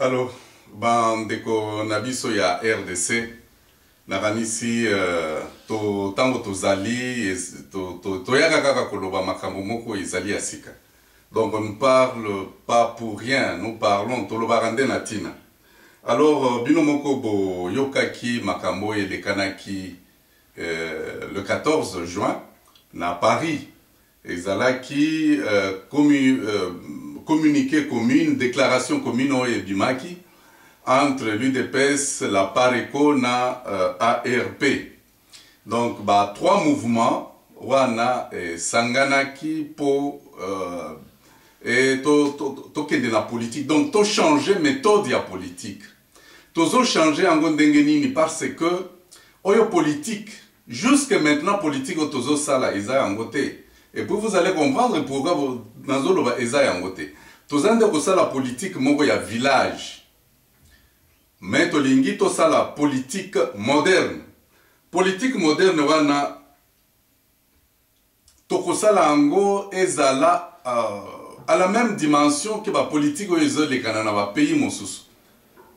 Alors, bandeko na biso ya RDC nakanisi tango tozali toyaka kaka koloba makambo moko ezali ya sika. Donc on ne parle pas pour rien, nous parlons tolobaka nde na tina. Alors bino moko bo yokaki makambo elekanaki le 14 juin na Paris ezalaki communiqué commune, déclaration commune oyo ebimaki entre l'UDPS, la PARECO na ARP. Donc trois mouvements wana sanganaki po tokende na politique. Donc to changer méthode ya politique. Tozo changer yango ndenge nini parce que oyo politique jusque maintenant politique o tozo sala eza yango te. Et puis vous allez comprendre pourquoi nazoloba eza yango te. Tozande ko sala politique moko ya village. Mais tolingi to sala politique moderne. Politique moderne wana toko sala yango ezala à la même dimension que la politique où ils ont les Canada va pays mosusu.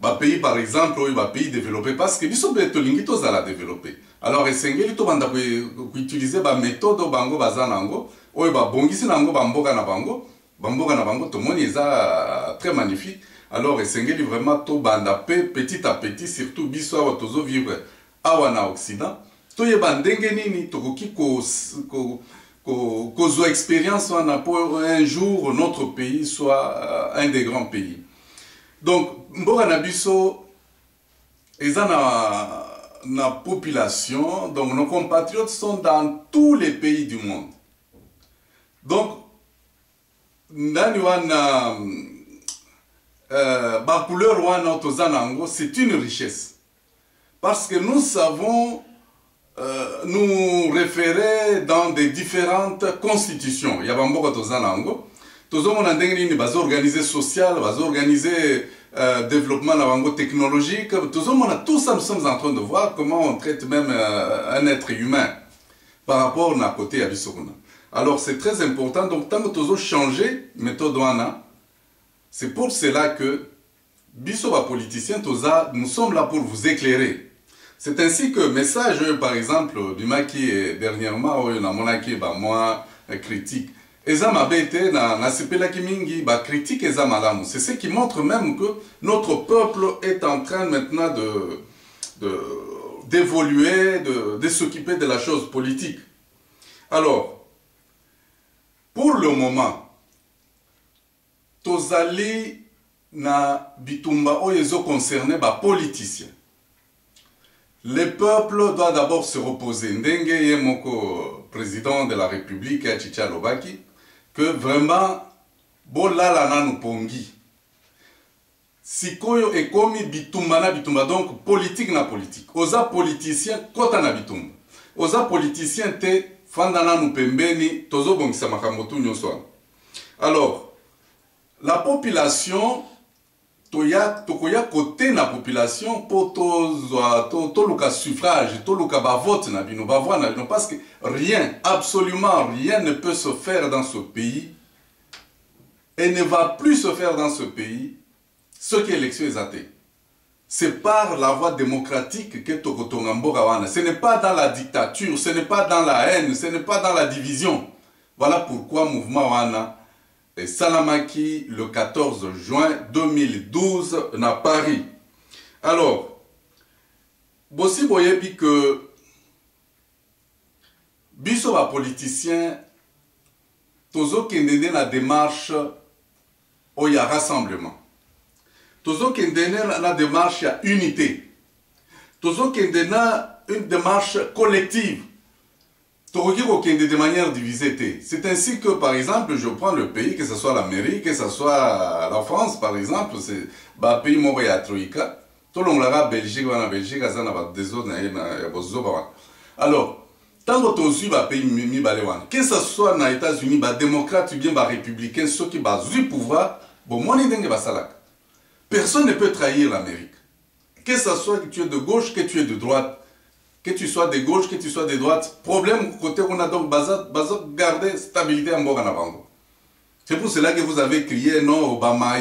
Ba pays par exemple où va pays développé parce que biso betolingi to sala développer. Alors esengeli to banda ko utiliser ba méthode bango bazanango oyo ba bongisi nango bamboka na bango to moni eza très magnifique. Alors esengeli vraiment to banda petit à petit surtout biso awa tozo vivre awa na Occident to yeba ndenge nini tokoki ko expérience pour un jour notre pays soit un des grands pays. Donc mboka na biso eza na population, donc nos compatriotes sont dans tous les pays du monde. Donc ndani wana ba couleur wana tozanango c'est une richesse parce que nous savons nous référer dans des différentes constitutions. Il y a bamboka tozanango tozomona ndenge nini bazo organiser social, bazo organiser développement na bango technologique. Tout ça, nous sommes en train de voir comment on traite même un être humain par rapport à côté à Bissokuna. Alors c'est très important. Donc tant que nous avons changé méthode wana, c'est pour cela que Bissoba politicien, nous sommes là pour vous éclairer. C'est ainsi que message par exemple du Maki dernièrement, on a monaki moi critique. Ezama bete na sepela kimingi ba critique ezama. C'est ce qui montre même que notre peuple est en train maintenant d'évoluer, de s'occuper de la chose politique. Alors, pour le moment, tozali na bitumba oyezo concerné ba politiciens. Le peuple doit d'abord se reposer. Ndenge yemoko président de la République Chicha Lobaki que vraiment bolala nanu pongi sikoyo ekomi bitumba na bitumba, donc politique na politique oza politicien kota na bitumba oza politicien te fanda nanu pembeni tozo bongisa makambo tu nyonso. Alors la population tokoya côté na population pour toluka suffrage, toluka ba vote na bino, ba voix na bino, parce que rien, absolument rien ne peut se faire dans ce pays et ne va plus se faire dans ce pays ce qui est élection exatée. C'est par la voie démocratique que tokotonga mboka wana. Ce n'est pas dans la dictature, ce n'est pas dans la haine, ce n'est pas dans la division. Voilà pourquoi mouvement wana et Salamaki le 14 juin 2012 à Paris. Alors, Bossi Boyebi que biso ba politicien tozo kendene la démarche au ya rassemblement. Tozo kendene la démarche ya unité. Tozo kendene une démarche collective. De manière divisée. C'est ainsi que, par exemple, je prends le pays, que ce soit l'Amérique, que ce soit la France, par exemple, c'est un pays où il y a Troïka. Tout le monde a Belgique, Belgique, des autres, alors, tant que tu as un pays, que ce soit les États-Unis, les démocrates ou bien les républicains, ceux qui ont le pouvoir, personne ne peut trahir l'Amérique. Que ce soit que tu es de gauche, que tu es de droite. Que tu sois de gauche, que tu sois de droite, problème côté on a donc garder stabilité en Boganabango. C'est pour cela que vous avez crié, non, Obama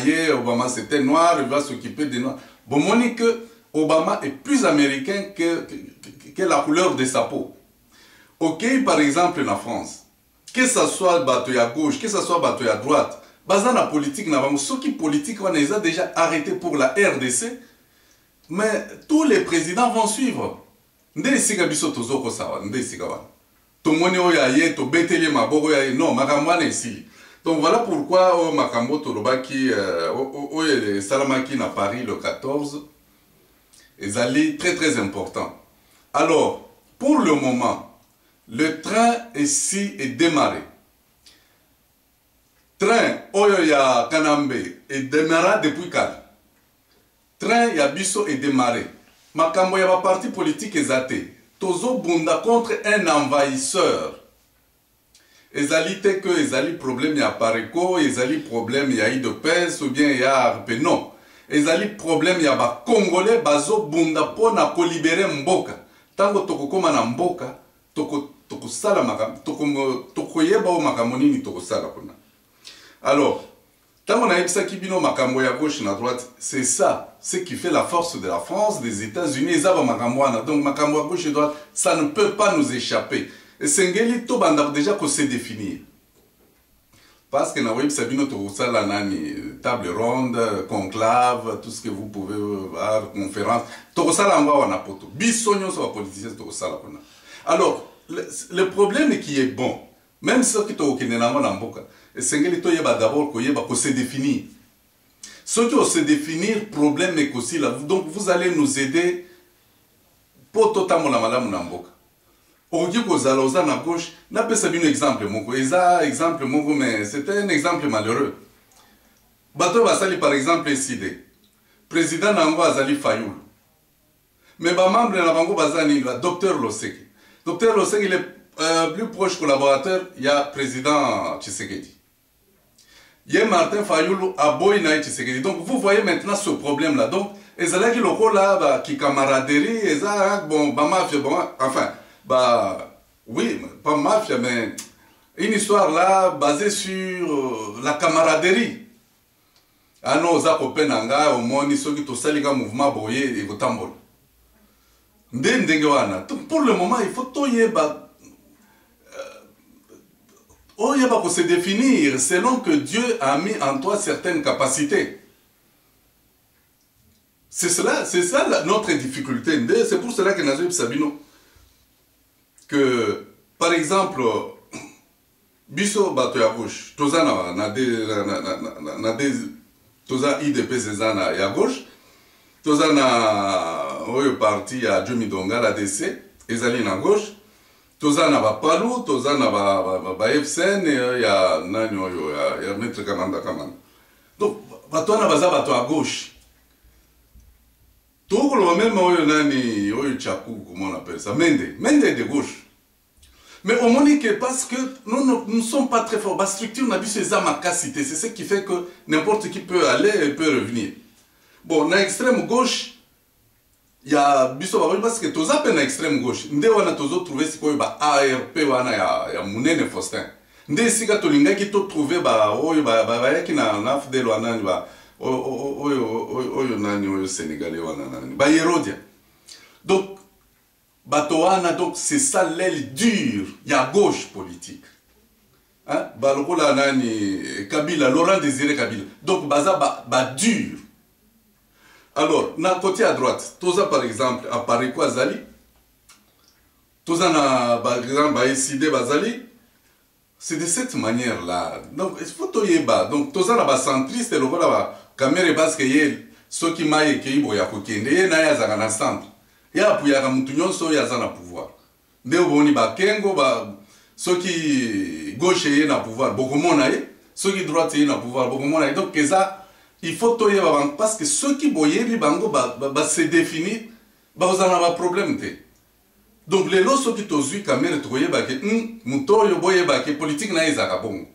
c'était noir, il va s'occuper des noirs. Bon, on dit que Obama est plus américain que la couleur de sa peau. Ok, par exemple, en France, que ce soit bateau à gauche, que ce soit bateau à droite, basant la politique, ceux qui politique, on les a déjà arrêtés pour la RDC, mais tous les présidents vont suivre. Non, donc voilà pourquoi au Makambo Torobaki, au Salamaki à Paris le 14, ils allaient très important. Alors, pour le moment, le train ici est démarré. Train Oyoya Kanambe est démarré depuis quand? Train Yabiso est démarré. Makambo Yaba parti politique exaté. Tozo Bunda contre un envahisseur. Ezali te que ezali problème ya pareko, ezali problème ya IDPS ou bien ya non. Ezali problème ya ba Congolais bazo bunda po na ko libérer mboka. Tango tokokoma na mboka, toko sala makambo, toko yeba o makambo nini toko sala kuna. Alors, tango na yebisa kibino makambo ya gauche na droite, c'est ça, ce qui fait la force de la France, des États-Unis, ezaba makambo wana. Donc makambo ya gauche et droite, ça ne peut pas nous échapper. Et Sengeli to banda déjà qu'on sait définir. Parce que na web sabino to sala nani table ronde, conclave, tout ce que vous pouvez voir, conférence, to sala ngwa wana poto. Bisonyo so politicien to sala kona. Alors, le problème qui est bon, même ceux qui to okene na mboka, Sengeli to yeba d'abord ko yeba ko se définir. Ceux qui ont se définir problème est aussi là. Donc vous allez nous aider pour totalement la malamu na mboka. Ogi kozala oza na gauche, n'a pas sabi un exemple moko. Eza exemple moko, mais c'était un exemple malheureux. Bato basali par exemple SID. Président nango azali Fayoulou. Mais ba membre na bango bazani la docteur Loseki. Docteur Loseki il est plus proche collaborateur, il y a président Tshisekedi. Il y a Martin Fayoulou à Boyna Tshisekedi. Donc vous voyez maintenant ce problème là. Donc ezala ki loko là qui camaraderie, eza bon ba mafia bon enfin bah oui, pas mafia, mais une histoire là basée sur la camaraderie. Ah non, za kopenanga au moins ni soki to salika mouvement boye et kotambol. Ndenge wana. Pour le moment, il faut toyeba ko se définir selon que Dieu a mis en toi certaines capacités. C'est ça notre difficulté. C'est pour cela que Nazib Sabino que, par exemple, biso bato ya gauche, toza toza IDPS ezana ya gauche, toza na oyo parti ya Jomi Donga la DC, ezali na gauche, toza na ba Palu, toza na ba FCN ya nani oyo ya Maître Kamanda. Donc bato na baza bato à gauche. Tout le même oyo nani oyo Tchakou, comment on appelle ça, Mende de gauche. Mais au moins que parce que nous ne sommes pas très forts, la structure n'a pas ces amakacité, c'est ce qui fait que n'importe qui peut aller et peut revenir. Bon, dans l'extrême gauche, il y a biso parce que tous appellent dans l'extrême gauche. Ndé wana tozo trouver ce qu'on a ARP wana ya Mounene Faustin. Ndé sika tolinga ki to trouver ba oyo ba yaki na fidèle wana ba oyo nani oyo sénégalais wana nani ba Hérodia. Donc Batoana, donc c'est ça l'aile dure, il y a gauche politique. Hein? Balokola nani Kabila, Laurent Désiré Kabila. Donc baza dur. Alors, na côté à droite, Toza par exemple, à Paris quoi Zali, Toza na par exemple SID Bazali, c'est de cette manière-là. Donc il faut toyeba. Donc Toza na ba centriste, le voilà ba caméra parce que yé, ceux qui maillent qui boya kokende, yé na ya zanga na centre. Ya apuyaka mutu nyonso ya za na pouvoir. Nde oboni ba kengo ba soki gauche ye na pouvoir bokomona ye, soki droite ye na pouvoir bokomona ye. Donc ça il faut toyer parce que ceux qui boyebi bango se définir ba ozana ba problème te. Donc les lots soki tozui kamere toyeba ke mutoyo boyeba ke politique na ezaka bongo.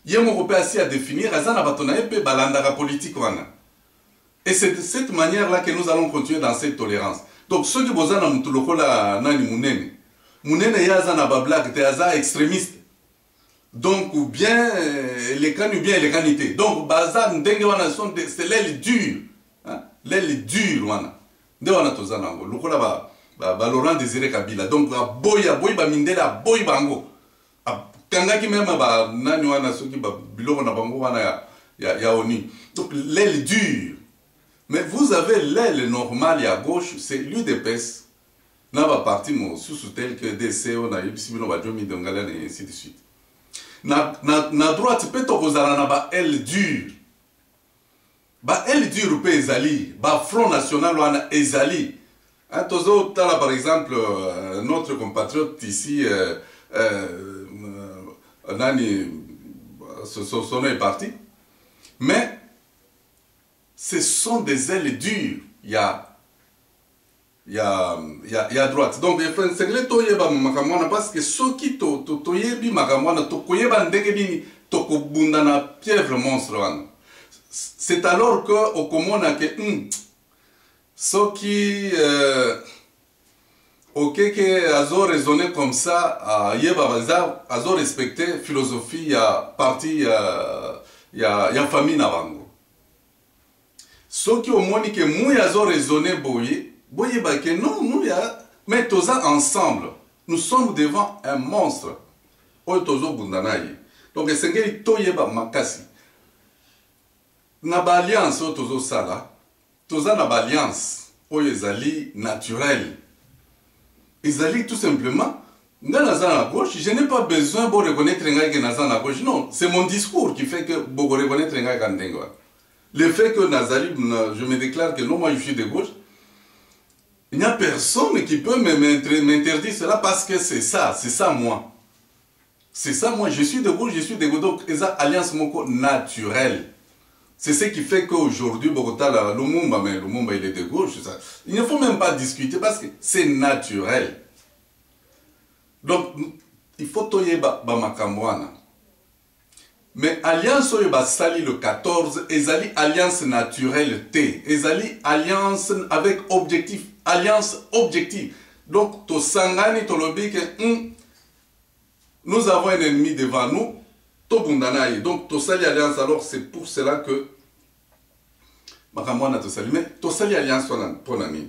Ye moko pe asi à définir azana batona pe balanda ka politique wana. Et c'est de cette manière-là que nous allons continuer dans cette tolérance. Donc, ceux qui bosan na mutu lokola nani munene. Munene yaza na ba blague te yaza extrémiste. Donc, ou bien les cannes ou bien les canités. Donc, bazar, c'est l'aile dure. Hein? L'aile dure, wana. De wana tozanango. Lukola ba Laurent Désiré Kabila. Donc, boya mindela, boy bango. Kangaki même ba nani wana soki ba biloko na bango wana ya oni. Donc, l'aile dure. Mais vous avez l'aile normale à gauche, c'est l'UDPS. N'a pas parti mon sous tel que DC, on a eu Sibino Badjomi Dongalen et ainsi de suite. Na droite peut vous na ba aile dure. Ba aile dure peut ezali, ba Front National wana ezali. Hein, tozo tala par exemple notre compatriote ici nani son nom est parti. Mais ce sont des ailes dures. Il y a droite. Donc, les frères Senglais, toyeba makamwana parce que ceux qui toyebi makamwana tokoyeba ndenge bini tokobunda na pièvre monstre wana. C'est alors que au komona que ceux qui ok que azo raisonner comme ça yeba baza azo respecter philosophie ya parti ya famille na bango. Ceux qui ont moni que mouya azo raisonner boye ba que non nous ya mais tous ensemble nous sommes devant un monstre oyo tozo bundanaye. Donc esengeli toyeba makasi na ba alliance oyo tozo sala toza na ba alliance oyo ezali naturel ezali tout simplement nga naza na gauche, je n'ai pas besoin de reconnaître ngai que naza na gauche. Non, c'est mon discours qui fait que boko reconnaître ngai kandengo. Le fait que Nazali, je me déclare que non, moi je suis de gauche, il n'y a personne qui peut m'interdire cela parce que c'est ça moi. C'est ça moi, je suis de gauche, donc c'est alliance moko naturelle. C'est ce qui fait qu'aujourd'hui, Bogota, Lumumba il est de gauche. Ça. Il ne faut même pas discuter parce que c'est naturel. Donc, il faut toyer makamwana. Mais alliance oyo sali le 14, ezali alliance naturelle T. Ezali alliance avec objectif, alliance objective. Donc, to sangani to lobi que nous avons un ennemi devant nous, to bundanaye. Donc, to sali alliance, alors c'est pour cela que makamwana to sali. Mais to sali alliance pour nani.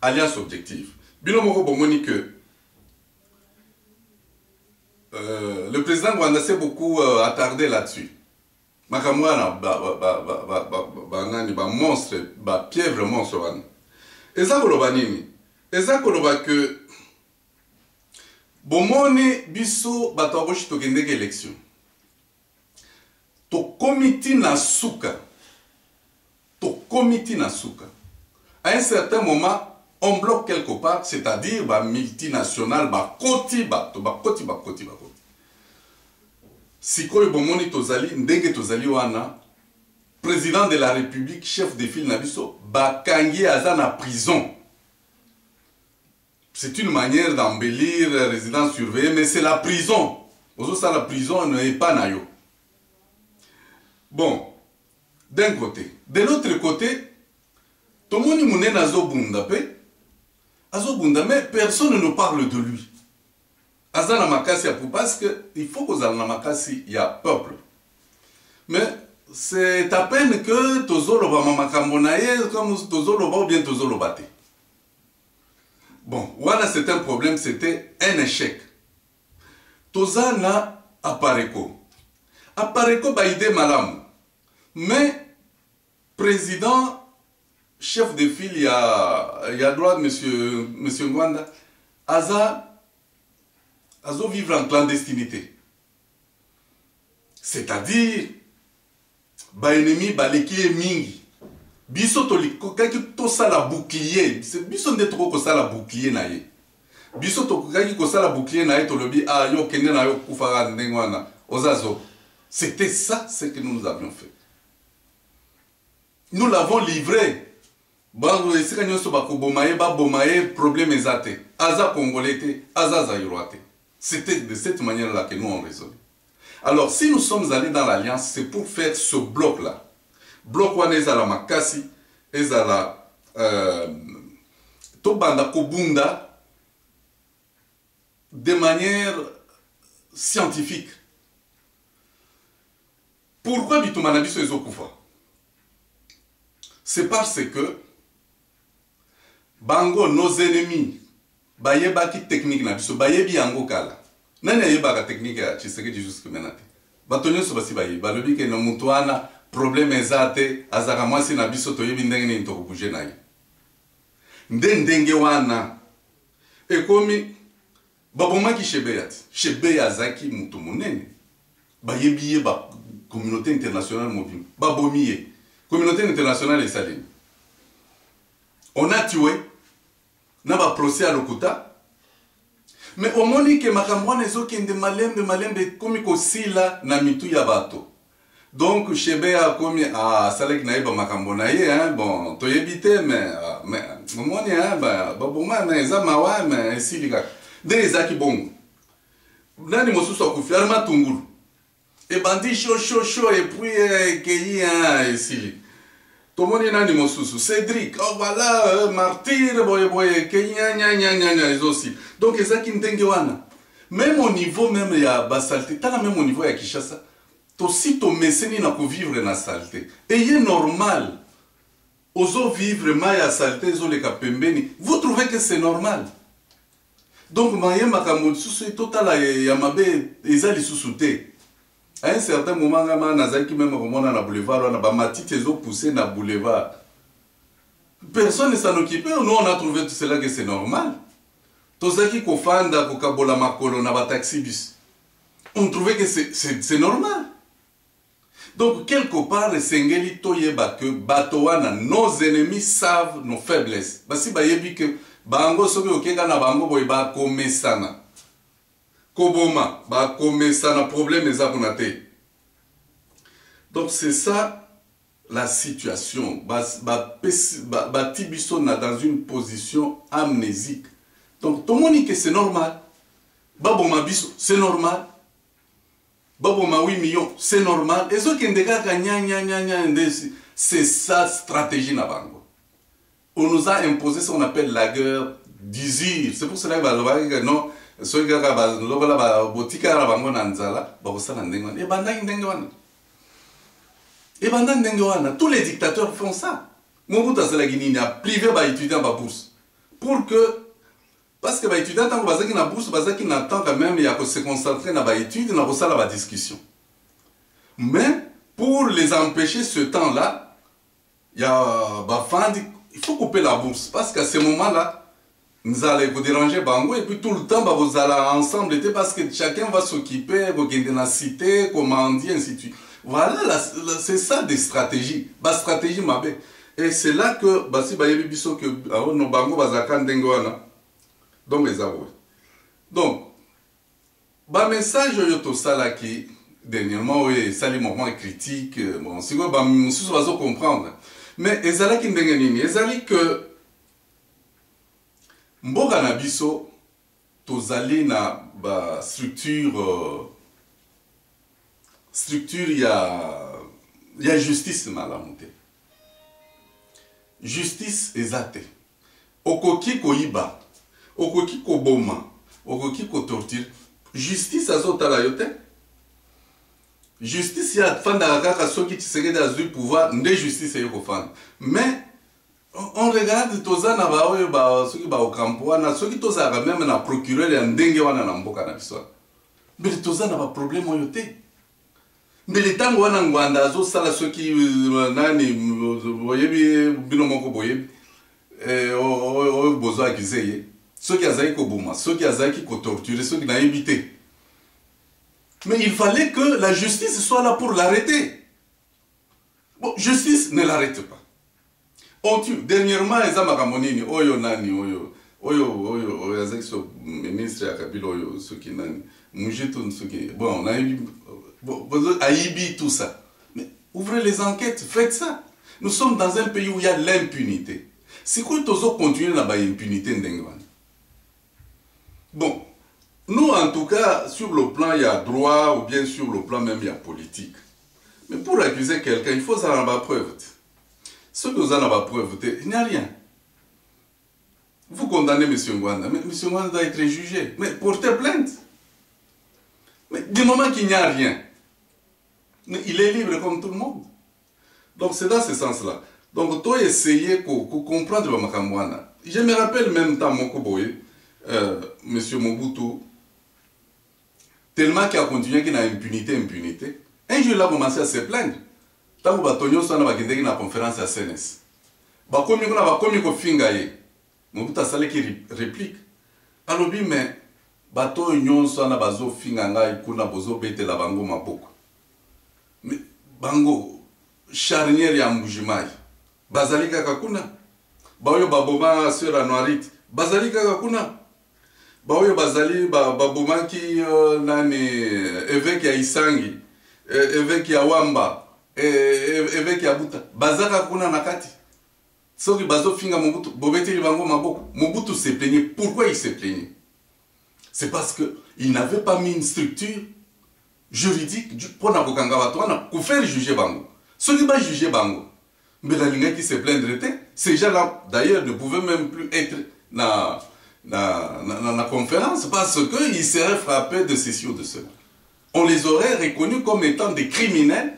Alliance objective. Bino moko bomoni que le président Rwanda s'est beaucoup attardé là-dessus. Makamwana, monstre, pièvre monstre. Et ça, c'est que bomoni biso bataroshi tokendeke élection. To comité na suka. À un certain moment, on bloque quelque part, c'est-à-dire multinational, koti. Sikoyo bomoni tozali, ndenge tozali wana, président de la République, chef de file nabiso, bakangi aza na prison. C'est une manière d'embellir résidence surveillée, mais c'est la prison. Ozo ça la prison n'est pas nayo. Bon, d'un côté. De l'autre côté, tomoni mounen azobunda pe. Azobunda, mais personne ne parle de lui. Azana makasi parce qu'il faut que Azana makasi y a peuple. Mais c'est à peine que Tozolo va mamakambonaye comme Tozolo va ou bien Tozolo bate. Bon, voilà, c'est un problème, c'était un échec. Tozana Apareko. Apareko ba idée malam. Mais président chef de file, il y a droit, monsieur Ngwanda, Azo vivre en clandestinité. C'est-à-dire, ennemi baleki mingi. Biso toliko kaki to sala bouclier. Biso nde toko ko sala bouclier na ye. Biso to kaki ko sala bouclier na ye to lobi yo kende na yo kufara ndengwana ozazo. C'était ça ce que nous avions fait. Nous l'avons livré. Problème ezate. Aza congolais te, aza zaïroate. C'était de cette manière-là que nous on raisonne. Alors, si nous sommes allés dans l'alliance, c'est pour faire ce bloc-là. Bloc wana ezala makasi, ezala tobanda kobunda de manière scientifique. Pourquoi bitumba na biso ezokufa? C'est parce que bango nos ennemis bayebaki technique na biso bayebi yango kala. Nani ayebaka technique ya Tshisekedi jusque maintenant? Bato nyonso basi bayebi balobi ke no mutu wana problème eza te azaka mwasi na biso toyebi ndenge nini tokobouge na ye. Ndenge wana ekomi babomaki Shebeya te. Shebeya azaki mutu munene. Bayebi ye ba communauté internationale mobile. Babomi ye. Communauté internationale esalemi. On a tué na ba procès à Lokuta. Mais au moni ke makambo wana ezokende malembe komi kosila na mitu ya bato. Donc Shebeya komi asalaki na ye ba makambo na ye, hein, bon toyebi te mais omoni baboma mais eza mawa mais esili kaka. Nde ezaki bongo. Nani mosusu akufi Arma Tungulu. Et bandi chaud et puis keyi esili. Tomoni nani mosusu Cédric, oh voilà martyr boye keyi nya aussi. Donc ezaki ndenge wana. Même au niveau même ya basalté, tala même au niveau ya Kinshasa. Tosi to meseni na ko vivre na saleté. Et il est normal. Ozo vivre ma ya saleté zo le kapembeni. Vous trouvez que c'est normal? Donc maye makambo susu totala ya mabe ezali susu te. À un certain moment, nazaki même remona na boulevard, on a ba matite ezo poussé na boulevard. Personne ne s'en occupait. Nous on a trouvé tout cela que c'est normal. Tozaki ko fanda ko kabola makolo na ba taxi bus. On trouvait que c'est normal. Donc quelque part sengeli toyeba que batowana nos ennemis savent nos faiblesses. Basi bayebi que bango soki okenga na bango boy ba komesana. Koboma, ba komesana problème eza kuna te. Donc c'est ça la situation. Ba tibiso na dans une position amnésique. Donc tout le monde dit que c'est normal. Baboma biso, c'est normal. Baboma 8 millions, c'est normal. Et ce qui est c'est ça stratégie na bango. On nous a imposé ce qu'on appelle la guerre d'usure. C'est pour cela que non. Tous les dictateurs font ça. Mobutu Asalagini a privé les étudiants de bourse. Pour que, parce que les étudiants, tant qu'ils ont bourse, ils attendent quand même de se concentrer dans les études et dans la discussion. Mais pour les empêcher ce temps-là, il faut couper la bourse. Parce qu'à ce moment-là, nous allons vous déranger Bango et puis tout le temps vous allez ensemble parce que chacun va s'occuper de la cité, commander, ainsi de suite. Voilà, c'est ça des stratégies. La stratégie mabe. Et c'est là que basi bayebi biso que no Bango bazaka ndengwana. Donc les avoués. Donc ba message yo to sala qui dernièrement oui, sali moment critique bon si quoi ba mususu bazo comprendre. Mais ezala ki ndenge nini? Ezali que mboka na biso tozali na ba structure ya justice malamu te. Justice ezate. Okoki koyiba, okoki koboma, okoki ko torture. Justice azotala yo te. Justice ya fanda kaka soki Tshisekedi azui pouvoir nde justice yo kofanda. Mais on regarde tozana ba oyo ba soki ba okampoana soki tozaka même na procureur ya ndenge wana na mboka na biso. Mais tozana ba problème oyo te. Mbele tango wana ngwanda azo sala soki nani boyebi bino moko boyebi o bozo akizeye soki azaki ko boma soki azaki ko torturer soki na éviter. Mais il fallait que la justice soit là pour l'arrêter. Bon, justice ne l'arrête pas. On tue. Dernièrement, eza makamonini oyo nani oyo azaki so ministre ya Kabila oyo soki nani mujitu soki bon on a eu Aïbi tout ça. Mais ouvrez les enquêtes, faites ça. Nous sommes dans un pays où il y a l'impunité. C'est quoi toujours continuer là-bas l'impunité ndengwan? Bon, nous en tout cas sur le plan il y a droit ou bien sur le plan même il y a politique. Mais pour accuser quelqu'un, il faut ça en avoir preuve. Ce que vous en avez preuve, il n'y a rien. Vous condamnez M. Ngwanda, mais M. Ngwanda doit être jugé. Mais portez plainte. Mais du moment qu'il n'y a rien, il est libre comme tout le monde. Donc c'est dans ce sens-là. Donc toi essayer de comprendre le Makamwana. Je me rappelle même temps Mokoboye, M. Mobutu, tellement qu'il a continué qu'il a impunité. Un jour il a commencé à se plaindre. Tant que Tonyo soit dans la conférence à CNS. Bakomi kuna bakomi ko finga ye. Mobutu a salé qui réplique. Alors bi mais bato nyonso na bazo finga ngai kuna bozo bete la bango maboko. Mais bango charnière ya mbujimai. Bazalika kakuna. Baoyo baboma sera noirite. Bazalika kakuna. Baoyo bazali baboma ki nani évêque ya Isangi, évêque ya Wamba, évêque ya Buta. Bazaka kuna nakati. Soki bazo finga Mobutu, bobete libango maboko. Mobutu se plaignait. Pourquoi il se plaignait? C'est parce qu'il n'avait pas mis une structure juridique pour faire juger Bango. Ceux qui va juger Bango, mais la ligne qui se plaindrait, ces gens-là, d'ailleurs, ne pouvaient même plus être dans la conférence parce qu'ils seraient frappés de ceci ou de cela. On les aurait reconnus comme étant des criminels.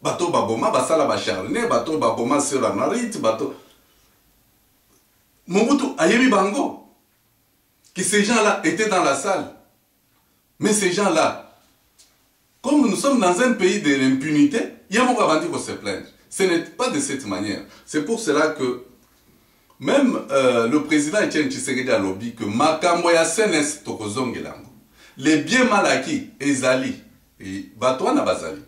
Bato Baboma, Basala Bacharne, Bato Baboma Seranarit, Bato. Mobutu Ayemi Bango. Que ces gens-là étaient dans la salle. Mais ces gens-là, comme nous sommes dans un pays de l'impunité, il y a beaucoup avant qu'on se plaindre. Ce n'est pas de cette manière. C'est pour cela que même le président Etienne Tshisekedi a lobby que Makambo ya CNS Tokozongelango. Les biens mal acquis, Ezali, et Batouana Bazali.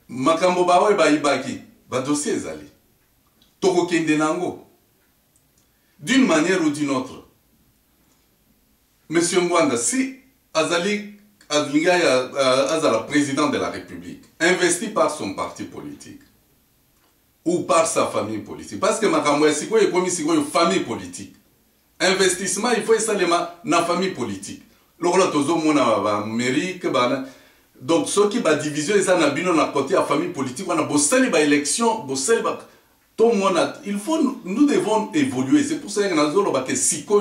Makambo Bawa Baibaki, Badossier Ezali. Toko Kendenango. D'une manière ou d'une autre. Monsieur Mwanda, si Azali Azala, président de la République, investi par son parti politique ou par sa famille politique, parce que Makambo est une famille politique. Investissement, il faut installer la famille politique. Donc, ceux qui ont division, ils ont un côté la famille politique, on a bossé les élections, nous devons évoluer. C'est pour ça que nous avons dit que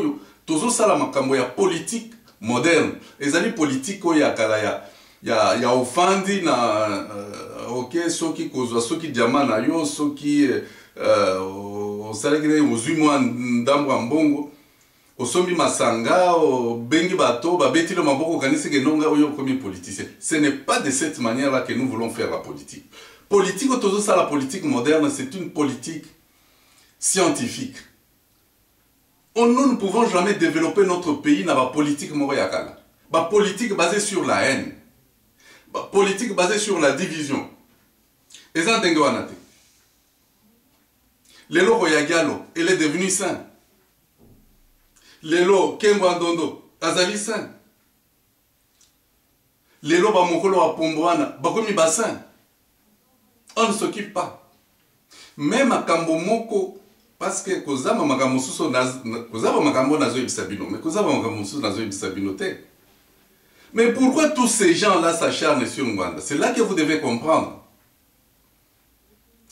toujours ça la makambo ya politique moderne. Ezali politique ya kala ya ofandi na ok soki kozwa soki diamant na yo soki osalekile ozwi mwa ndambo mbongo osombi masanga bengi bato babeti le maboko kanisi ke nonga oyo comme politicien. Ce n'est pas de cette manière-là que nous voulons faire la politique. Politique toujours ça la politique moderne, c'est une politique scientifique. Nous ne pouvons jamais développer notre pays dans la politique moyakala. La politique basée sur la haine. La politique basée sur la division. Et ça, Lelo Royagalo, il est devenu saint. Lelo Kengwandondo, Azali saint. Lelo Bamokolo à Pomboana, Bakomi Bassin. On ne s'occupe pas. Même à Kambomoko, parce que kozama makambo suso kozama makambo nazo ibisabino mais kozama makambo suso nazo ibisabino te. Mais pourquoi tous ces gens-là s'acharnent sur Ngwanda? C'est là que vous devez comprendre.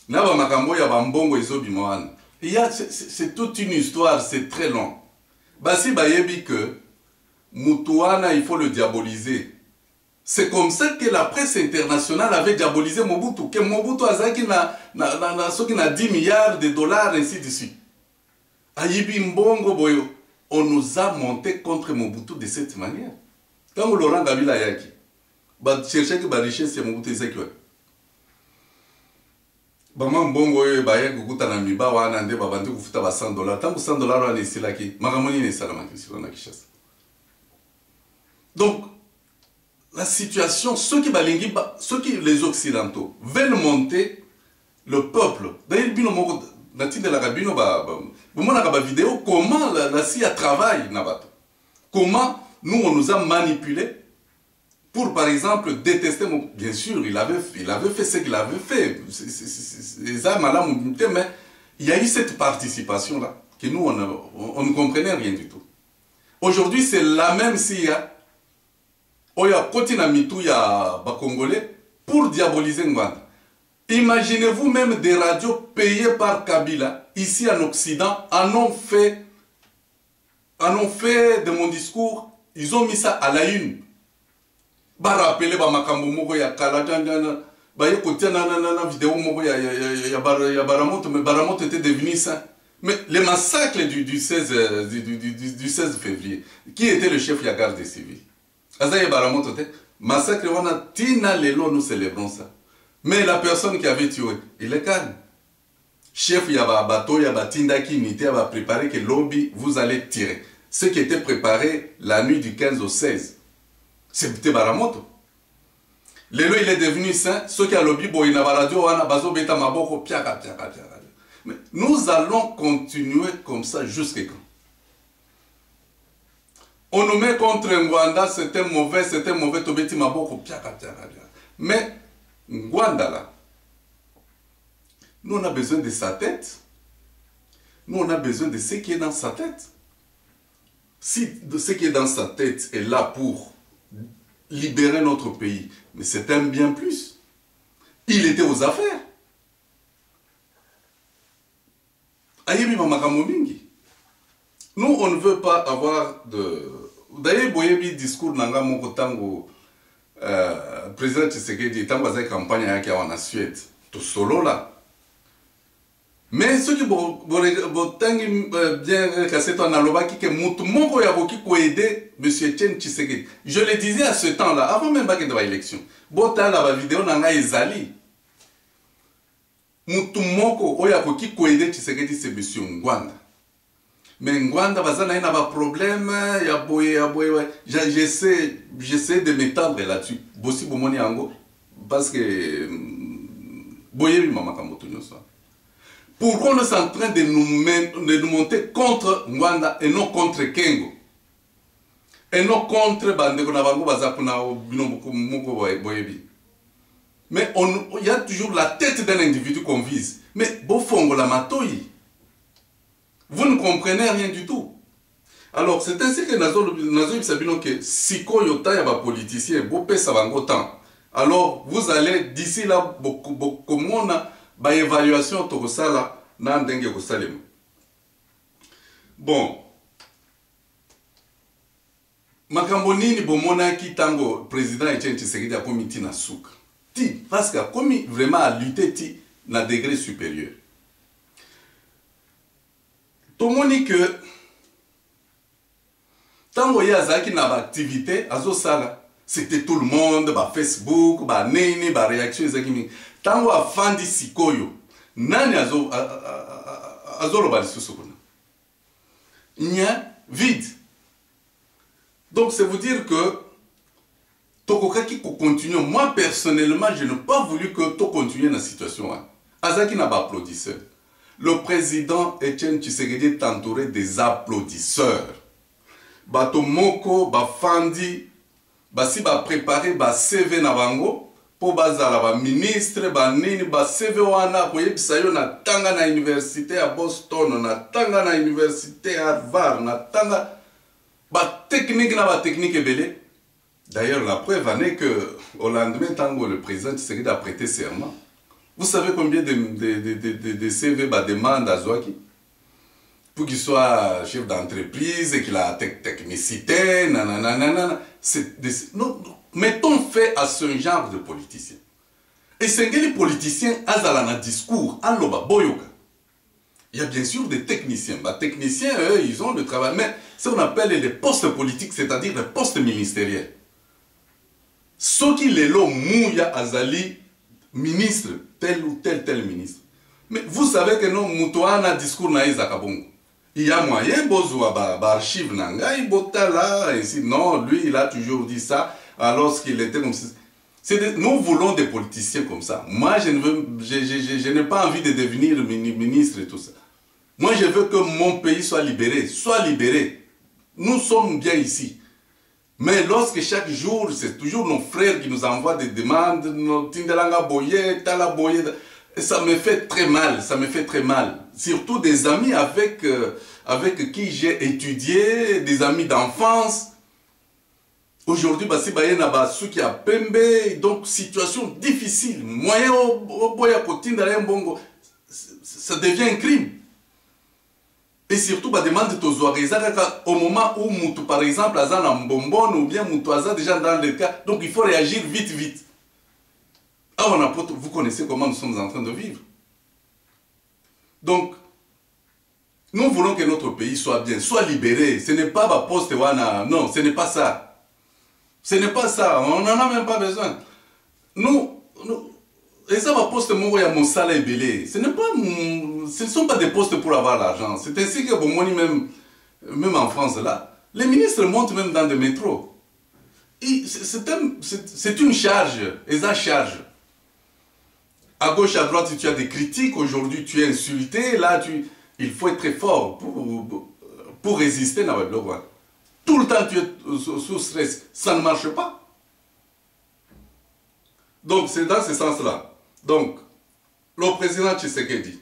Naba makambo ya bambongo ezobimwana. C'est toute une histoire, c'est très long. Basi bayebi que Mutuana il faut le diaboliser. C'est comme ça que la presse internationale avait diabolisé Mobutu. Que Mobutu a na 10 milliards de dollars, ainsi de suite. Ayibi Mbongo Boyo, on nous a monté contre Mobutu de cette manière. Quand Laurent Kabila Yaki, chercher que la richesse c'est Mobutu, c'est quoi? Bama Mbongo Baye Kukuta na Miba Wanande Babandi Kufuta ba $100. Tant que $100 on est ici là qui, Maramoni n'est salamaki sur la Kishasa. Donc, la situation, ceux qui les Occidentaux veulent monter le peuple. D'ailleurs, vidéo comment la CIA travaille. Comment nous, on nous a manipulés pour, par exemple, détester. Bien sûr, il avait fait ce qu'il avait fait. Mais il y a eu cette participation-là que nous, on ne comprenait rien du tout. Aujourd'hui, c'est la même CIA. Oya koti na mitu ya Congolais pour diaboliser Ngwanda. Imaginez-vous même des radios payées par Kabila ici en Occident en ont fait de mon discours, ils ont mis ça à la une. ba rappeler ba makambo moko ya kala jana ba yekotia na vidéo moko ya Baramoto, mais Baramoto était devenu ça. Mais le massacre du 16 février, qui était le chef de la garde civile? Azaye Baramoto, massacre, on a tina lelo, nous célébrons ça. Mais la personne qui avait tué, il est calme. Chef, il y a un bateau, il y a un tinda qui n'était pas préparé que lobby, vous allez tirer. Ce qui était préparé la nuit du 15 au 16, c'était Baramoto. Lelo, il est devenu saint, ceux qui ont lobby, il y a un radio, il y a un bazo, beta maboko, piaka. Mais nous allons continuer comme ça jusqu'à quand? On nous met contre Ngwanda, c'était mauvais, Tobeti Maboko, piaka. Mais Ngwanda là, nous on a besoin de sa tête. Nous on a besoin de ce qui est dans sa tête. Si ce qui est dans sa tête est là pour libérer notre pays, mais c'est un bien plus. Il était aux affaires. Nous, on ne veut pas avoir de... D'ailleurs, Boyebi discours nanga moko tango président Tshisekedi tango za campagne yake en Suède to solo là. Mais ceux qui botangi bien cassé ton alobaki que mutu moko ya boki ko aider monsieur Etienne Tshisekedi. Je le disais à ce temps-là avant même pas que de l'élection. Bota la vidéo nanga ezali. Mutu moko oya boki ko aider Tshisekedi c'est monsieur Ngwanda. Mais Ngwanda bazana ina ba problème ya boye j'essaie de m'étendre là-dessus. Bossi bomoni ango parce que boye mama kamoto nyoso. Pourquoi on est en train de nous monter contre Ngwanda et non contre Kengo? Et non contre Bandeko Nabango Bazakuna Binomoko Boyebi. Mais il y a toujours la tête d'un individu qu'on vise. Mais Bofongo la matoi. Vous ne comprenez rien du tout. Alors, c'est ainsi que Nazo Sabino que Siko Yota Yaba politicien, Bopé Sabango Tan. Alors, vous allez d'ici là, comme on a ba évaluation Tokosala, Nandenge Kosalem. Bon. Makambonini Bomona qui tango président Etienne Tshisekedi a commis na souk. Ti, parce qu'il a commis vraiment à lutter ti na degré supérieur. Tomoni que tango ya zaki na activité azo sala, c'était tout le monde, ba Facebook, ba nini, ba réaction ezaki. Tango afandi sikoyo, nani azo loba lisusu kuna. Nya vide. Donc c'est vous dire que Tokokaki continue. Moi personnellement, je n'ai pas voulu que to continue dans la situation. Azaki n'a pas applaudisseur. Le président Etienne Tshisekedi est entouré des applaudisseurs. Bato moko, ba fandi, ba si ba préparé ba CV na bango, po bazala ba ministre, ba nini, ba CV wana, koye bisayo na tanga na université à Boston, na tanga na université à Harvard, na tanga ba technique na ba technique ebele. D'ailleurs, la preuve en est que au lendemain, tango le président Tshisekedi a prêté serment. Vous savez combien de CV demande à Zouaki pour qu'il soit chef d'entreprise et qu'il a technicité, nanana. Non, mettons fait à ce genre de politiciens. Et c'est que les politiciens, azalana discours, aloba boyoka. Il y a bien sûr des techniciens. Les techniciens, eux, ils ont le travail. Mais ce qu'on appelle les postes politiques, c'est-à-dire les postes ministériels. Ceux qui les l'ont mouya azali ministre, tel ou tel ministre. Mais vous savez que non, Moutouana discours na Izakabongo. Il y a moyen, Bozoua, archive nanga, il bota là, ainsi. Non, lui, il a toujours dit ça, alors qu'il était comme ça. Nous voulons des politiciens comme ça. Moi, je n'ai pas envie de devenir ministre et tout ça. Moi, je veux que mon pays soit libéré. Soit libéré. Nous sommes bien ici. Mais lorsque chaque jour, c'est toujours nos frères qui nous envoient des demandes, nos Tindelanga Boye, Tala Boye, ça me fait très mal, ça me fait très mal. Surtout des amis avec qui j'ai étudié, des amis d'enfance. Aujourd'hui, si Bayena Basuki a Pembe, donc situation difficile. Moyen au Boya Kotinda Bongo, ça devient un crime. Et surtout, bah, demande au moment où Moutou, par exemple, Azan en bonbonne ou bien Moutou Azan déjà dans le cas. Donc il faut réagir vite, vite. Ah, vous connaissez comment nous sommes en train de vivre. Donc, nous voulons que notre pays soit bien, soit libéré. Ce n'est pas ma poste wana. Non, ce n'est pas ça. Ce n'est pas ça. On n'en a même pas besoin. Nous et ça va poste mon salaire est belé. Ce ne sont pas des postes pour avoir l'argent. C'est ainsi que bon, même en France là, les ministres montent même dans des métros. C'est une charge, et ça charge. À gauche, à droite, tu as des critiques. Aujourd'hui, tu es insulté. Là, il faut être très fort pour résister. Tout le temps, tu es sous stress. Ça ne marche pas. Donc, c'est dans ce sens-là. Donc, le président Tshisekedi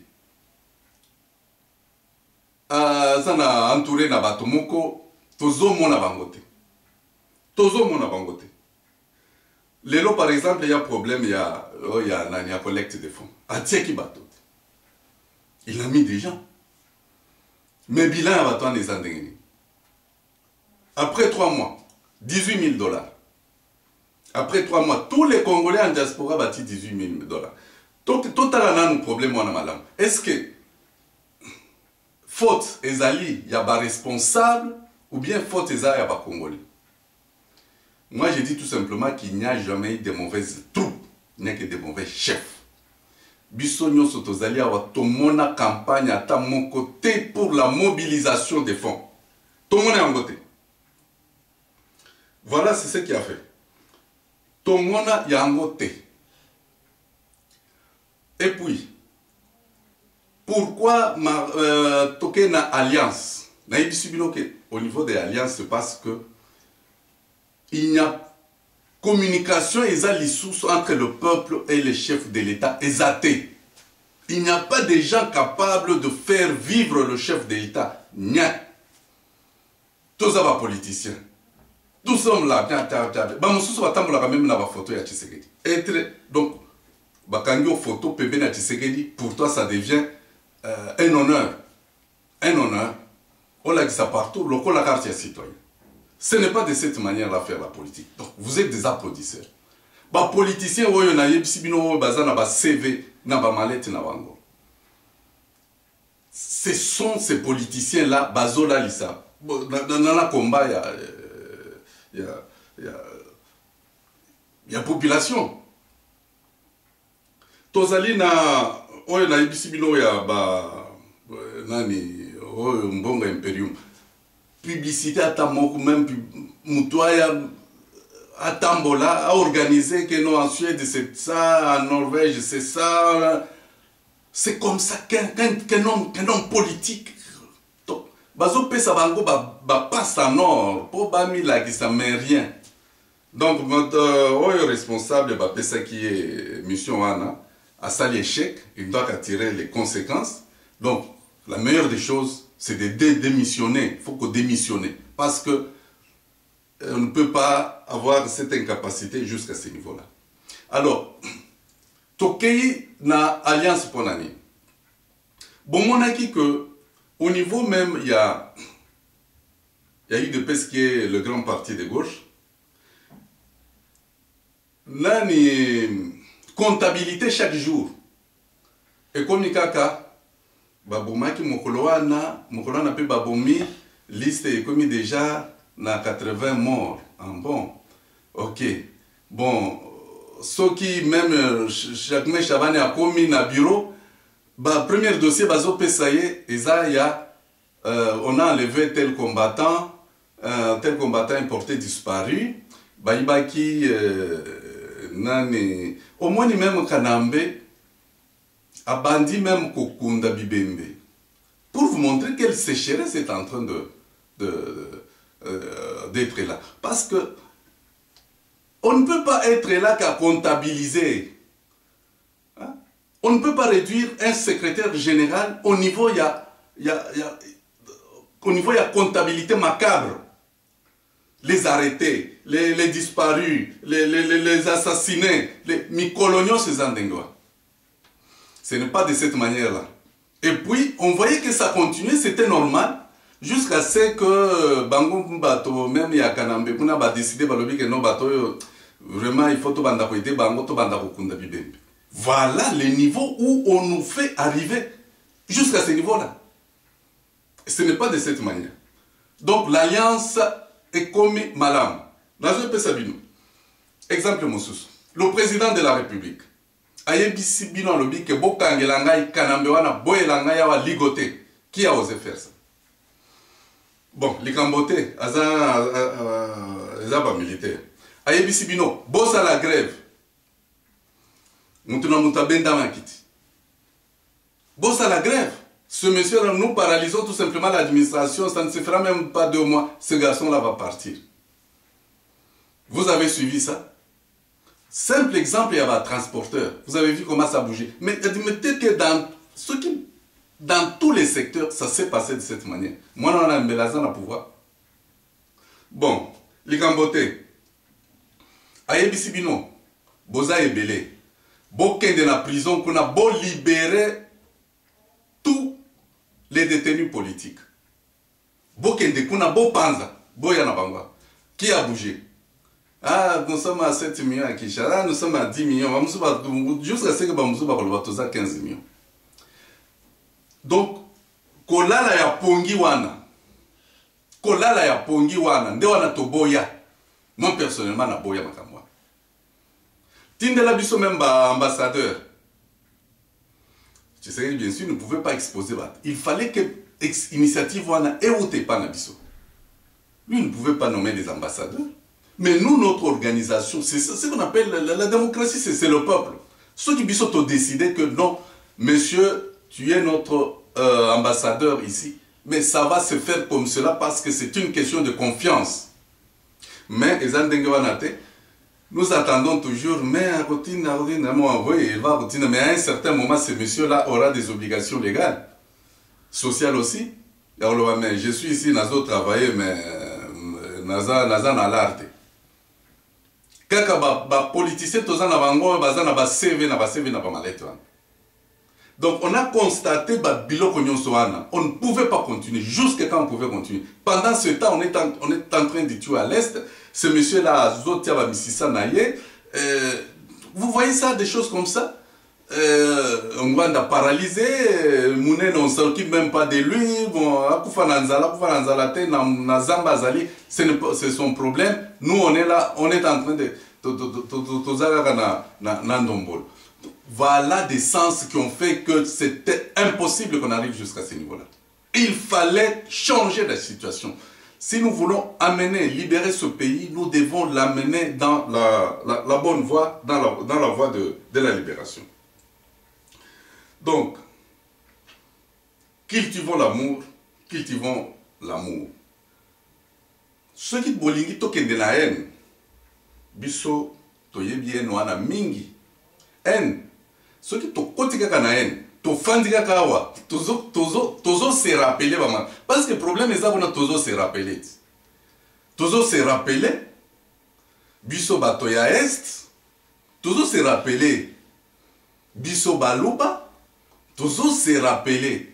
a entouré Nabatomoko, Tozo Mona Bangote. Tozo Mona Bangote. Lélo, par exemple, il y a un problème, il y a collecte de fonds. À Tieki Bato. Il a mis des gens. Mais bilan à Bato les Andengeni. Après 3 mois, 18 000 $. Après 3 mois, tous les Congolais en diaspora bâti 18 000 $. Donc, total a un problème, madame. Est-ce que faute ezali, il y a pas responsable, ou bien faute ezali, il y a pas Congolais? Moi, je dis tout simplement qu'il n'y a jamais eu de mauvaises troupes, il n'y a que de mauvais chefs. Bissonio Sotozali a tomona campagne à mon côté pour la mobilisation des fonds. Tout le monde est en côté. Voilà, c'est ce qu'il a fait. Tout le monde est en côté. Et puis, pourquoi toquer na alliance? Au niveau des alliances, c'est parce que il n'y a communication entre le peuple et les chefs de l'État exaté. Il n'y a pas de gens capables de faire vivre le chef de l'État. Tous les politiciens. Nous sommes là. Donc, photo pour toi, ça devient un honneur. Un honneur. On l'a dit ça partout. Le la carte citoyen. Ce n'est pas de cette manière-là faire la politique. Donc, vous êtes des applaudisseurs. Les politiciens, ce sont ces politiciens-là, Bazola Lissa. Dans le combat, il y a population. Tozali na oyo na ibisibino ya nani oyo mbonga imperium. Publicité à Tamoko, même Moutoya à Tambola a organisé que non en Suède c'est ça, en Norvège c'est ça. C'est comme ça qu'un homme politique. Bazo pesa bango passe en or, pour bami la qui ça met rien. Donc notre responsable pesa qui est mission Anna à ça l'échec, il doit tirer les conséquences. Donc la meilleure des choses, c'est de démissionner. Il faut qu'on démissionne. Parce que on ne peut pas avoir cette incapacité jusqu'à ce niveau-là. Alors, Tokei na alliance pour l'année. Bon, on a dit que au niveau même, il y a eu de PES qui est le grand parti de gauche. Là, ni comptabilité chaque jour. Et comme il y a babomaki mokoloana pe babomi liste est commis déjà na 80 morts en bon. OK. Bon, ceux qui même chaque mai chavane a commis na bureau premier dossier bazo pesaye eza ya on a enlevé tel combattant importé disparu baibaki nani au moins même Kanambe Abandi même Kokunda Bibembe. Pour vous montrer quelle sécheresse est en train d'être là. Parce que on ne peut pas être là qu'à comptabiliser. Hein? On ne peut pas réduire un secrétaire général au niveau, il y a comptabilité macabre. Les arrêtés, les disparus, les assassinés, les micolonios, ces endingois. Ce n'est pas de cette manière-là. Et puis, on voyait que ça continuait, c'était normal, jusqu'à ce que Bango Bato, même Yakanambe, on a décidé que non, Bato, vraiment, il faut tout banda koité, Bango, tout banda kokunda bibembe. Voilà le niveau où on nous fait arriver jusqu'à ce niveau-là. Ce n'est pas de cette manière. Donc, l'alliance est comme Malam. Nazo Pesabino. Exemple, Moussous. Le président de la République. Ayebisi bino alobi ke bokangela ngai kanambe wana boyela ngai awa ligoté. Qui a osé faire ça? Bon, likambote azaba militaire. Ayebisi bino bossa la grève. Mutuna mutabenda makiti. Bossa la grève. Ce monsieur-là, nous paralysons tout simplement l'administration, ça ne se fera même pas 2 mois. Ce garçon-là va partir. Vous avez suivi ça? Simple exemple, il y avait un transporteur. Vous avez vu comment ça bougeait. Mais admettez que dans tous les secteurs, ça s'est passé de cette manière. Moi, on a un belazan à pouvoir. Bon, les Cambotés. Ayebisi bino, boza ebele. Boken de la prison, qu'on a beau libérer tous les détenus politiques. Boken de qu'on a beau panza, boyana bangwa. Qui a bougé? Ah, nous sommes à 7 millions à Kinshasa, nous sommes à 10 millions. Jusqu'à ce que nous sommes à 15 millions. Donc, kolala ya pongi wana. Kolala ya pongi wana. Nde wana toboya. Moi, personnellement, na boya makamwa. Tindela biso même ambassadeur. Je sais que bien sûr, ne pouvait pas exposer. Il fallait que l'initiative wana éoute pas na biso. Lui ne pouvait pas nommer des ambassadeurs. Mais nous, notre organisation, c'est ce qu'on appelle la démocratie, c'est le peuple. Ceux qui ont décidé que non, monsieur, tu es notre ambassadeur ici, mais ça va se faire comme cela parce que c'est une question de confiance. Mais, nous attendons toujours, mais à un certain moment, ce monsieur-là aura des obligations légales, sociales aussi. Je suis ici, Nazo travailler, mais Naza na l'arte. Kaka ba politicien toza na bango baza na ba CV na ba malette. Donc on a constaté ba biloko nyonso wana. On ne pouvait pas continuer jusqu'à quand on pouvait continuer. Pendant ce temps on est en train de tuer à l'est. Ce monsieur là Zotia ba misisa naye. Vous voyez ça, des choses comme ça. On va paralyser, Mounen on ne s'occupe même pas de lui, bon, c'est son problème. Nous on est là, on est en train de voilà des sens qui ont fait que c'était impossible qu'on arrive jusqu'à ce niveau-là. Il fallait changer la situation. Si nous voulons amener, libérer ce pays, nous devons l'amener dans la bonne voie, dans la voie de la libération. Donc, cultivons l'amour, cultivons l'amour. Ceux qui bolingi token de la haine, biso toyebi en wana mingi. Haine, ceux qui tokotika na haine, tofandika kawa, tozo se rappeler maman. Parce que le problème est ça qu'on a tozo se rappeler. Tozo se rappeler, biso batoya est, tozo se rappeler, biso baluba. Toujours se rappeler.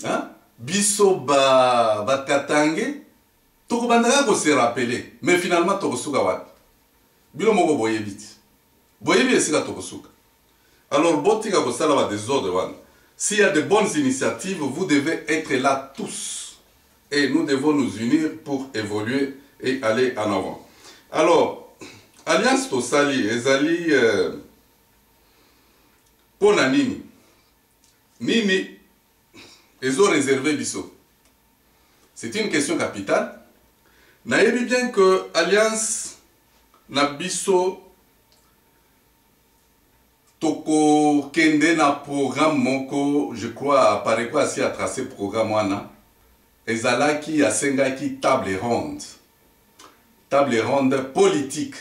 Hein? Biso ba katange. Toko bandaka ko se rappeler. Mais finalement, toko suka wat. Bilo moko boye biti. Boye bi esika toko suka. Alors, botika ko sala ba désordre wan. S'il y a de bonnes initiatives, vous devez être là tous. Et nous devons nous unir pour évoluer et aller en avant. Alors, Alliance Tosali, Ezali, Ponanini. Nini, ils ont réservé biso. C'est une question capitale. Nayebi bien que Alliance na biso toko kende na programme moko, je crois, par quoi si a tracé programme wana. Ezalaki a sengaki table ronde. Table ronde politique.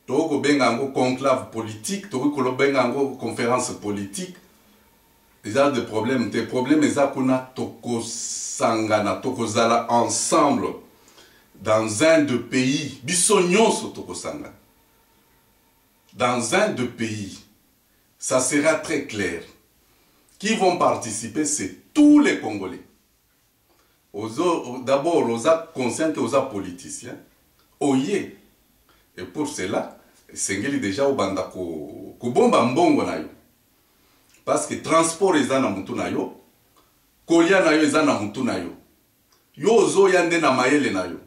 Toko bengango conclave politique, toko bengango conférence politique. Déjà des problèmes ezakuna toko sangana toko zala ensemble dans un de pays biso nyonso toko sangana dans un de pays. Ça sera très clair qui vont participer, c'est tous les Congolais. D'abord, aux conscients que aux politiciens, oye. Et pour cela, Sengeli déjà au banda ko bomba mbongo na yo. Parce que transport eza na mutu na yo, kolia na yo eza na mutu na yo. Yo ozo yande na mayele na yo.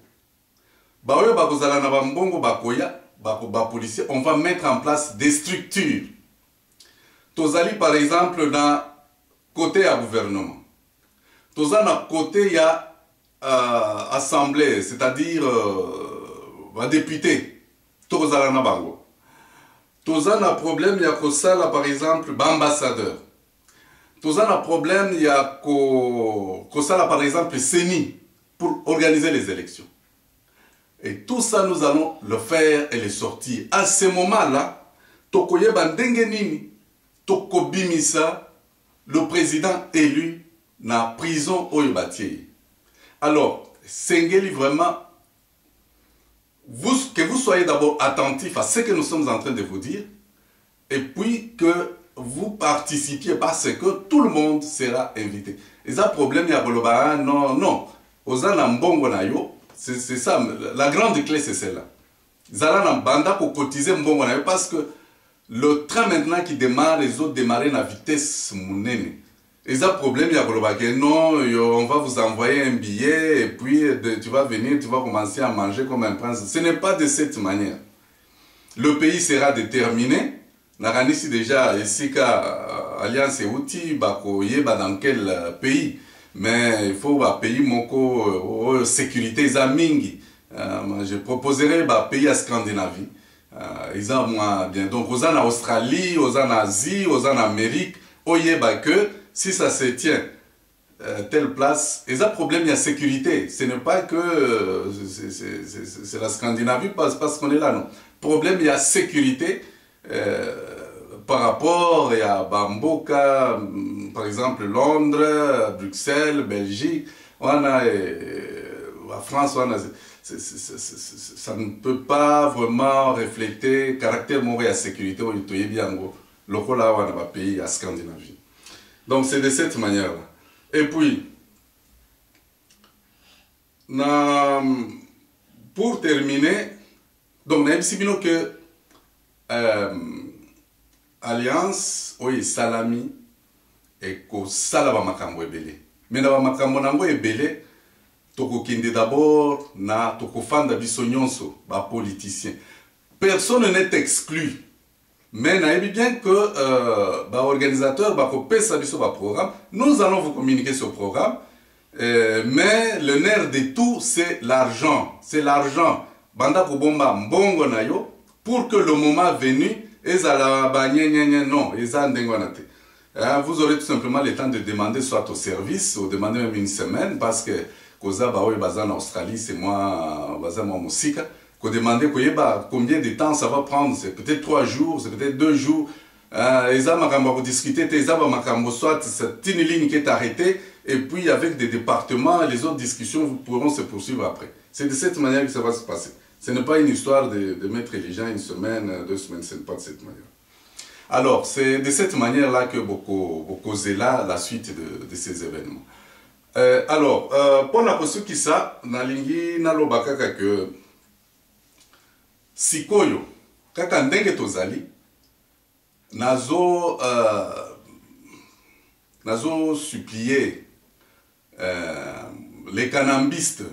Ba oyo bakozala na bambongo bakoya, ba policier, on va mettre en place des structures. Tozali par exemple na côté à gouvernement. Tozali na côté ya assemblée, c'est-à-dire député. Tozali na bango. Tozali na problème ya kosala par exemple ambassadeur. Tozali na problème ya kosala par exemple CENI pour organiser les élections. Et tout ça, nous allons le faire et le sortir. À ce moment-là, tokoye bandenge nini, tokobimisa, le président élu na prison oyobatie. Alors, Sengeli vraiment, que vous soyez d'abord attentif à ce que nous sommes en train de vous dire, et puis que vous participiez parce que tout le monde sera invité. Et ça, problème, il y a non. Ozana mbongo na yo, c'est ça, la grande clé c'est celle-là. Zala na banda pour cotiser mbongo na yo parce que le train maintenant qui démarre, les autres démarrent à vitesse mounene. Et ça, problème, il y a non, on va vous envoyer un billet et puis tu vas venir, tu vas commencer à manger comme un prince. Ce n'est pas de cette manière. Le pays sera déterminé. Naranisi déjà, ici, Alliance et outils, dans quel pays. Mais il faut payer mon sécurité zamingi. Je proposerai pays à Scandinavie. Ils ont bien. Donc, aux en Australie, aux en Asie, aux en Amérique, que si ça se tient telle place, il y a un problème, il y a sécurité. Ce n'est pas que c'est la Scandinavie parce qu'on est là, non. Problème, il y a sécurité. Par rapport à Bamboka, par exemple Londres, Bruxelles, Belgique, on a la France, on a, ça ne peut pas vraiment refléter le caractère mauvais à la sécurité où il y a bien le rôle là on a un pays à Scandinavie. Donc c'est de cette manière-là. Et puis, pour terminer, donc on a dit que Alliance, oui, salami, et que salaba makambo ebele. Mais na makambo nango ebele, toko kende d'abord na toko fanda biso nyonso, ba politicien. Personne n'est exclu. Mais na ebi bien que ba organisateur ba ko pesa biso ba programme, nous allons vous communiquer ce programme. Mais le nerf de tout, c'est l'argent. C'est l'argent. Banda ko bomba mbongo na yo pour que le moment venu non, vous aurez tout simplement le temps de demander soit au service, ou demander même une semaine, parce que Koza Baoui Bazan en Australie, c'est moi, Bazan en musique, qu'on demande combien de temps ça va prendre, c'est peut-être 3 jours, c'est peut-être 2 jours. Eza Makambo discuter, Eza Makambo soit c'est une ligne qui est arrêtée, et puis avec des départements, les autres discussions pourront se poursuivre après. C'est de cette manière que ça va se passer. Ce n'est pas une histoire de mettre les gens une semaine, 2 semaines, ce n'est pas de cette manière. Alors, c'est de cette manière-là que beaucoup causé là la suite de ces événements. Alors, pour la personne qui ça, nalingi nalobaka que sikoyo, kaka ndenge tozali, nazo supplier les canambistes.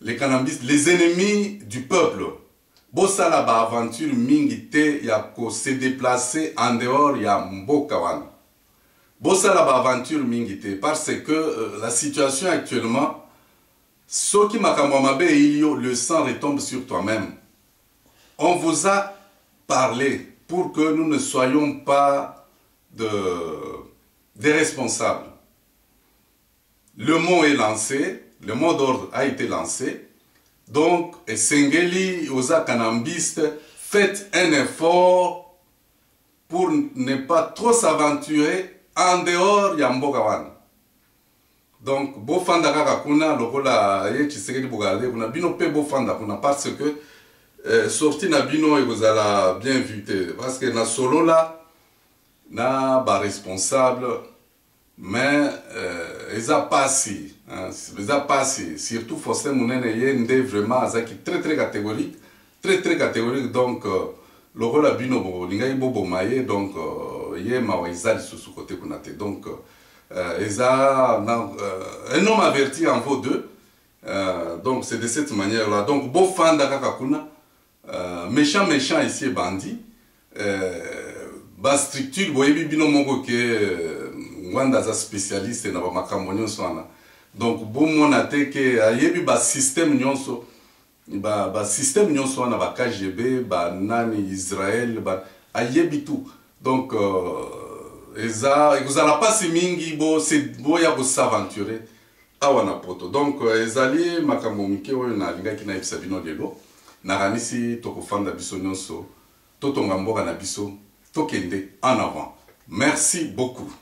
Les canambistes, les ennemis du peuple. Bossala ba aventure mingite ya ko se déplacer en dehors ya mboka wana. Bossala ba aventure mingite parce que la situation actuellement, ceux qui makambo mabe ilio, le sang retombe sur toi-même. On vous a parlé pour que nous ne soyons pas des responsables. Le mot est lancé. Le mot d'ordre a été lancé. Donc, Sengeli, Oza Kanambiste, faites un effort pour ne pas trop s'aventurer en dehors de Mbokawan. Donc, Bofanda Kakuna, Lokola, Tshisekedi Bogarde, kuna bino pe Bofanda kuna parce que sorti na bino et vous allez bien vu parce que na solo là na ba responsable mais eza passé surtout Faustin Munene yende vraiment azaki très catégorique très catégorique donc le rôle à bino lingai bobo maye donc ye mawa eza sous côté kunate donc eza un homme averti en vaut deux. Donc c'est de cette manière là donc beau fan kaka kuna méchant ici bandit ba structure boyebi bino moko ke ngwanda za spécialiste na ba makambo nyonso wana donc bo mona te ke ayebi ba système nyonso ba système nyonso wana ba KGB ba nani Israël ba ayebi tout donc eza ekozala pasi mingi bo c'est boya ko s'aventurer awana poto donc ezali makambo mike oyo na lingaki na ebisa bino lelo nakanisi tokofanda biso nyonso totonga mboka na biso tokende en avant. Merci beaucoup.